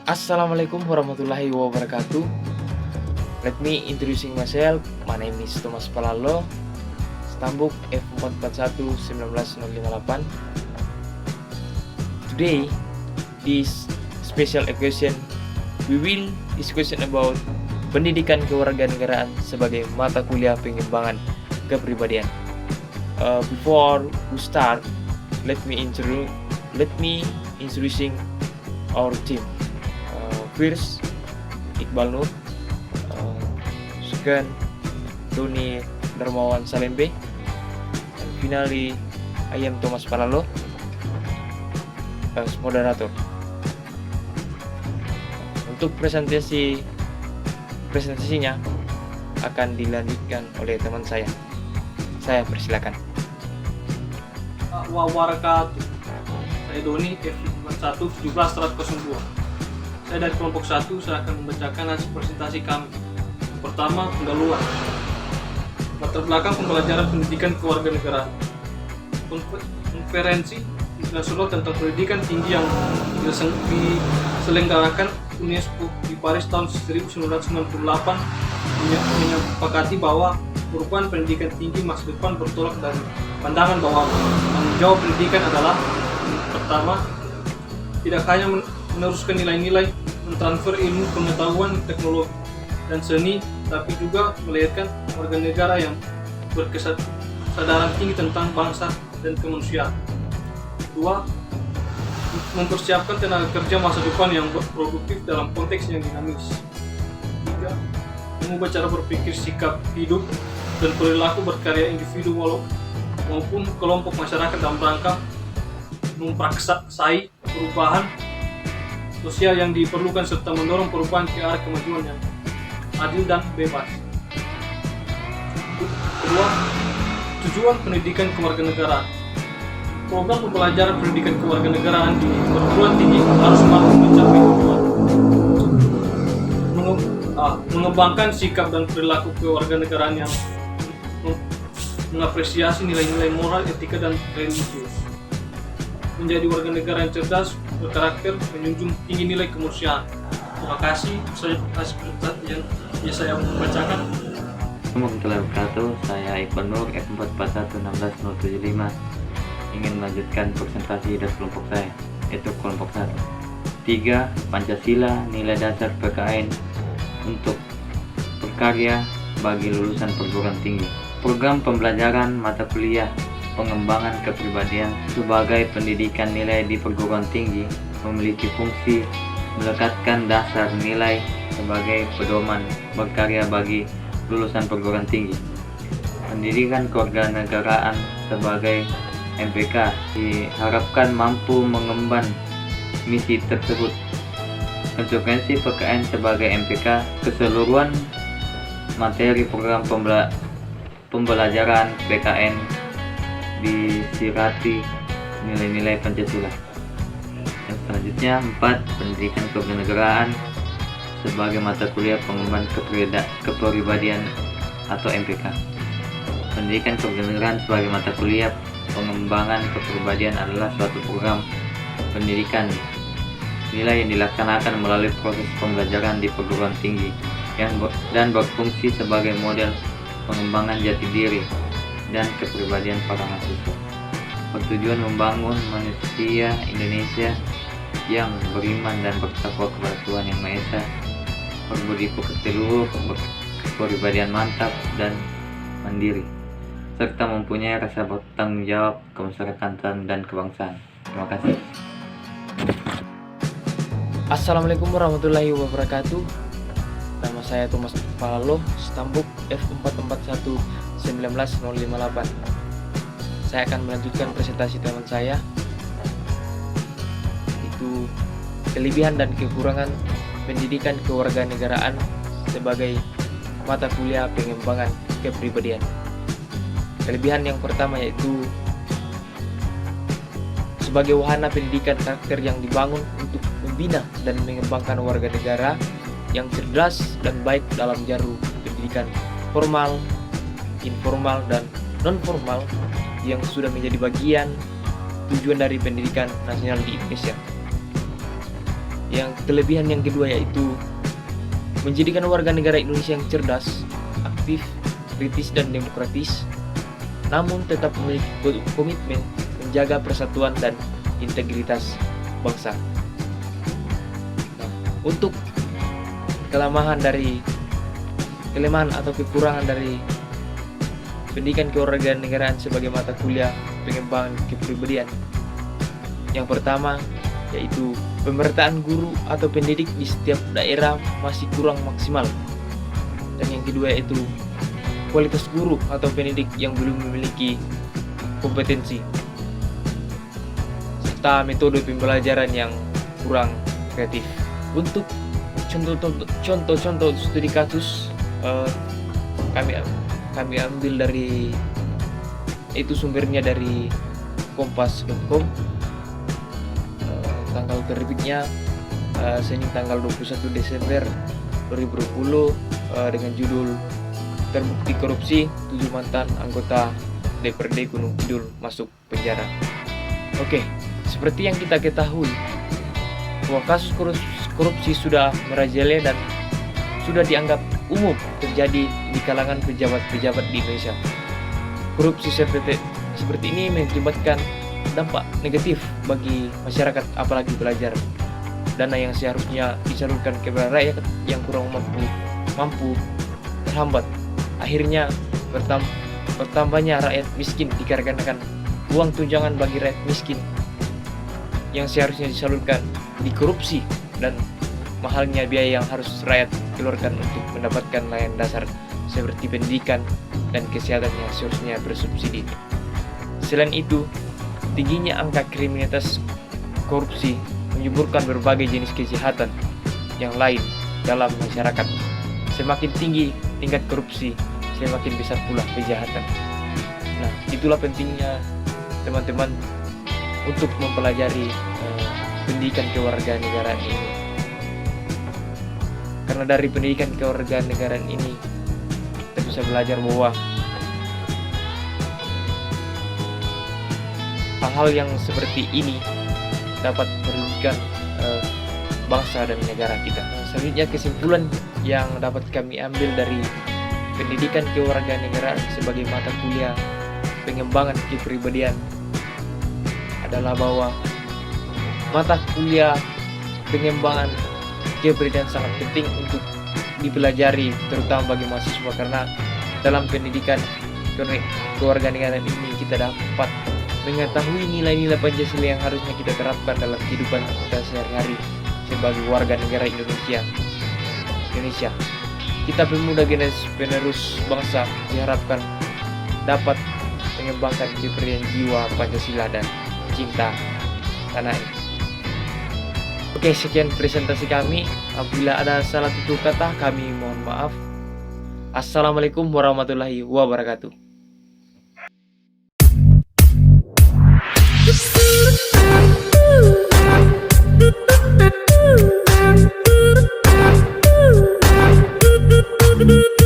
Assalamualaikum warahmatullahi wabarakatuh. Let me introducing myself. My name is Thomas Palalo, Stambuk F441 19058. Today, this special occasion, we will discussion about pendidikan kewarganegaraan sebagai mata kuliah pengembangan kepribadian. Before we start, let me introducing our team. First, Iqbal Nur. Second, Doni Darmawan Salembe. And finally, I am Thomas Palalo as moderator. Untuk presentasinya akan dilanjutkan oleh teman saya. Saya persilakan. Wabarakatuh. Saya Doni F41 17102. Saya dari kelompok 1, saya akan membacakan hasil presentasi kami. Pertama, pendahuluan. Latar belakang pembelajaran pendidikan kewarganegaraan. Konferensi internasional tentang pendidikan tinggi yang diselenggarakan UNESCO di Paris tahun 1998 menyepakati bahwa perubahan pendidikan tinggi masa depan bertolak dari pandangan bahwa tanggung jawab pendidikan adalah pertama, tidak hanya meneruskan nilai-nilai, mentransfer ilmu pengetahuan, teknologi, dan seni, tapi juga melahirkan warga negara yang berkesadaran tinggi tentang bangsa dan kemanusiaan. Dua, mempersiapkan tenaga kerja masa depan yang produktif dalam konteks yang dinamis. Tiga, mengubah cara berpikir, sikap hidup, dan perilaku berkarya individu maupun kelompok masyarakat dalam rangka mempraksai perubahan sosial yang diperlukan serta mendorong perubahan ke arah kemajuan yang adil dan bebas. Kedua, tujuan pendidikan kewarganegaraan. Program pembelajaran pendidikan kewarganegaraan di perguruan tinggi harus mampu mencapai tujuan mengembangkan sikap dan perilaku kewarganegaraan yang mengapresiasi nilai-nilai moral, etika, dan religius. Menjadi warga negara yang cerdas, berkarakter, menjunjung tinggi nilai kemanusiaan. Terima kasih atas presentasi yang saya membacakan. Assalamualaikum warahmatullahi wabarakatuh. Saya Iqbal Nur F441 16075 ingin melanjutkan presentasi dari kelompok saya, yaitu kelompok 1. 3. Pancasila, nilai dasar PKN untuk berkarya bagi lulusan perguruan tinggi. Program pembelajaran mata kuliah pengembangan kepribadian sebagai pendidikan nilai di perguruan tinggi memiliki fungsi melekatkan dasar nilai sebagai pedoman berkarya bagi lulusan perguruan tinggi. Pendidikan kewarganegaraan sebagai MPK diharapkan mampu mengemban misi tersebut. Konsekuensi PKN sebagai MPK, keseluruhan materi program pembelajaran PKN disirati nilai-nilai Pancasila. Dan selanjutnya 4. Pendidikan kewarganegaraan sebagai mata kuliah pengembangan kepribadian atau MPK. Pendidikan kewarganegaraan sebagai mata kuliah pengembangan kepribadian adalah suatu program pendidikan nilai yang dilaksanakan melalui proses pembelajaran di perguruan tinggi dan berfungsi sebagai model pengembangan jati diri dan kepribadian para mahasiswa. Bertujuan membangun manusia Indonesia yang beriman dan bertakwa kepada Tuhan Yang Maha Esa, berbudi pekerti luhur, berkepribadian mantap dan mandiri, serta mempunyai rasa bertanggung jawab kemasyarakatan dan kebangsaan. Terima kasih. Assalamualaikum warahmatullahi wabarakatuh. Nama saya Thomas Palalo, Stambuk F441 19058. Saya akan melanjutkan presentasi teman saya, itu kelebihan dan kekurangan pendidikan kewarganegaraan sebagai mata kuliah pengembangan kepribadian. Kelebihan yang pertama yaitu sebagai wahana pendidikan karakter yang dibangun untuk membina dan mengembangkan warga negara yang cerdas dan baik dalam jalur pendidikan formal, informal, dan non-formal yang sudah menjadi bagian tujuan dari pendidikan nasional di Indonesia. Yang kelebihan yang kedua yaitu menjadikan warga negara Indonesia yang cerdas, aktif, kritis dan demokratis, namun tetap memiliki komitmen menjaga persatuan dan integritas bangsa. Nah, untuk kelemahan atau kekurangan dari pendidikan kewarganegaraan sebagai mata kuliah pengembangan kepribadian, yang pertama yaitu pemerataan guru atau pendidik di setiap daerah masih kurang maksimal, dan yang kedua yaitu kualitas guru atau pendidik yang belum memiliki kompetensi, serta metode pembelajaran yang kurang kreatif. Untuk contoh studi kasus kami ambil dari sumbernya dari kompas.com, tanggal terbitnya Senin tanggal 21 Desember 2020, dengan judul Terbukti Korupsi 7 mantan anggota DPRD Gunung Kidul masuk penjara. Oke, seperti yang kita ketahui bahwa kasus korupsi sudah merajalela dan sudah dianggap umum terjadi di kalangan pejabat-pejabat di Indonesia. Korupsi seperti ini mengakibatkan dampak negatif bagi masyarakat, apalagi pelajar. Dana yang seharusnya disalurkan kepada rakyat yang kurang mampu terhambat. Akhirnya bertambahnya rakyat miskin dikarenakan uang tunjangan bagi rakyat miskin yang seharusnya disalurkan dikorupsi, dan mahalnya biaya yang harus rakyat keluarkan untuk mendapatkan layanan dasar seperti pendidikan dan kesehatan yang seharusnya bersubsidi. Selain itu, tingginya angka kriminalitas korupsi menyuburkan berbagai jenis kejahatan yang lain dalam masyarakat. Semakin tinggi tingkat korupsi, semakin besar pula kejahatan. Nah, itulah pentingnya teman-teman untuk mempelajari pendidikan kewarganegaraan ini. Karena dari pendidikan kewarganegaraan ini kita bisa belajar bahwa hal-hal yang seperti ini dapat merugikan bangsa dan negara kita. Selanjutnya, kesimpulan yang dapat kami ambil dari pendidikan kewarganegaraan sebagai mata kuliah pengembangan kepribadian adalah bahwa mata kuliah pengembangan kepribadian sangat penting untuk dipelajari, terutama bagi mahasiswa, karena dalam pendidikan kewarganegaraan ini kita dapat mengetahui nilai-nilai Pancasila yang harusnya kita terapkan dalam kehidupan kita sehari-hari sebagai warga negara Indonesia. Kita pemuda generasi penerus bangsa diharapkan dapat mengembangkan kepribadian jiwa Pancasila dan cinta tanah air. Oke, sekian presentasi kami. Apabila ada salah tutur kata, kami mohon maaf. Assalamualaikum warahmatullahi wabarakatuh. Thank you.